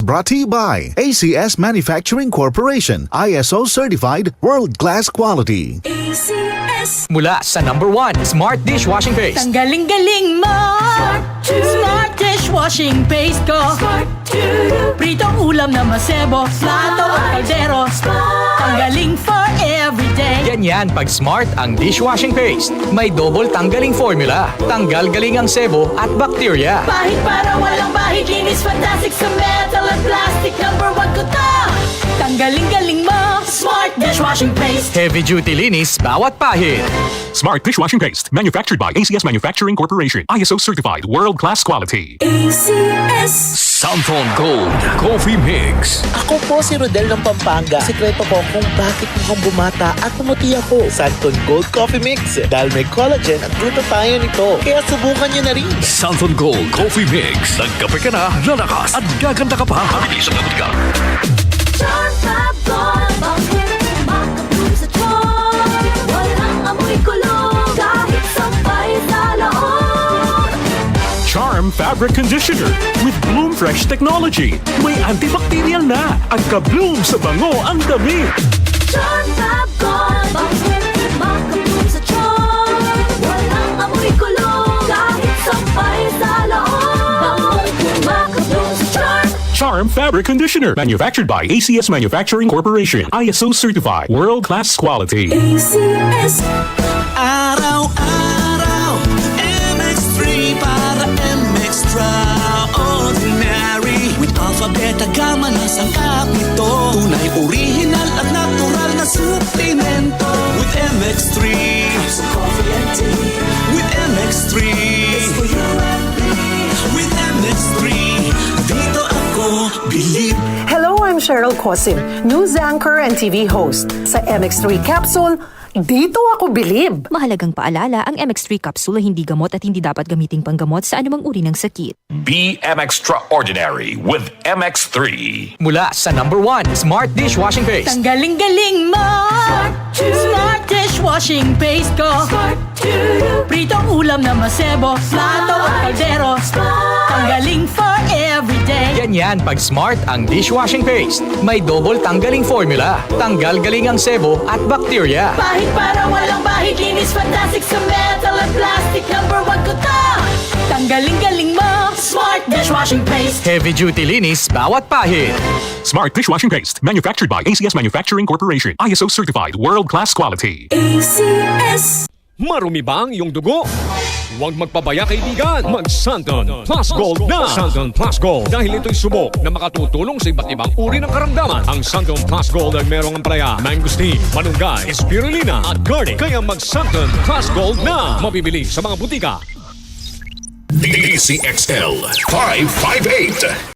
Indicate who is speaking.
Speaker 1: Brought to you by ACS Manufacturing Corporation, ISO certified world-class quality.
Speaker 2: ACS.
Speaker 3: Mula sa #1 Smart Dishwashing Paste.
Speaker 2: Tanggaling-galing mo. Smart dishwashing paste ko. Smart Pritong ulam na masebo, plato at kaldero. Tanggaling for everyday.
Speaker 3: Ganyan pag Smart ang dishwashing paste. May double tanggaling formula. Tanggal galing ang sebo at bakterya.
Speaker 2: Bahid para walang bahid, linis fantastic sa metal at plastic. #1 ko to. Tanggaling-galing mo. Smart dishwashing paste.
Speaker 3: Heavy duty linis bawat pahid.
Speaker 4: Smart Dishwashing Paste, manufactured by ACS Manufacturing Corporation, ISO certified world-class quality.
Speaker 2: ACS.
Speaker 5: Santon Gold Coffee Mix.
Speaker 6: Ako po si Rodel ng Pampanga. Sikreto ko kung bakit mukhang bumata at pumuti ako. Santon Gold Coffee Mix. Dahil may collagen at glutathione nito. Kaya subukan niyo na rin.
Speaker 5: Santon Gold Coffee Mix. Nagkape ka na, lalakas at gaganda ka pa. Mabilis ang lagot ka.
Speaker 2: Charm Fab Gold. Bakit makabloom sa charm? Walang amoy kulong. Kahit sampay sa loob.
Speaker 4: Charm Fabric Conditioner with Bloom Fresh technology. May antibacterial na at ka-bloom sa bango ang damit.
Speaker 2: Charm Fab Gold. Bakit makabloom sa charm? Walang amoy kulong. Kahit sampay sa loob. Makabloom sa charm.
Speaker 4: Charm Fabric Conditioner, manufactured by ACS Manufacturing Corporation, ISO certified world-class quality.
Speaker 2: ACS.
Speaker 7: Araw-araw, MX3 para MX-Traordinary. With Alpha Beta Gamma na sangkap nito. Tunay, original at natural na suplemento. With MX3, so coffee and tea. With MX3, it's for you and me. With MX3, dito ako believe.
Speaker 8: Hello, I'm Cheryl Cosim, news anchor and TV host. Sa MX3 Capsule, dito ako bilib.
Speaker 9: Mahalagang paalala, ang MX3 capsule ay hindi gamot at hindi dapat gamiting panggamot sa anumang uri ng sakit.
Speaker 5: Be Extraordinary with MX3.
Speaker 3: Mula sa #1 Smart Dishwashing Paste.
Speaker 2: Tanggaling-galing mo. Smart dishwashing paste ko. Pritong ulam na masebo, plato at kaldero. Tanggaling for everyday.
Speaker 3: Ganyan pag Smart ang dishwashing paste. May double tanggaling formula. Tanggal galing ang sebo at bakterya.
Speaker 2: Bahid para walang bahid, linis fantastic sa metal at plastic. #1 ko to. Tanggaling-galing mo. Smart dishwashing paste.
Speaker 3: Heavy duty linis bawat pahid.
Speaker 4: Smart Dishwashing Paste, manufactured by ACS Manufacturing Corporation, ISO certified world-class quality.
Speaker 2: ACS.
Speaker 10: Marumi ba ang iyong dugo? Huwag magpabaya kaibigan. Mag-Santon Plus Gold na. Santon Plus Gold. Dahil ito'y subok na makatutulong sa iba't ibang uri ng karamdaman. Ang Santon Plus Gold ay merong ampalaya, mangosteen, malunggay, spirulina at garlic. Kaya mag-Santon Plus Gold na. Mabibili sa mga butika.
Speaker 5: DCXL 558.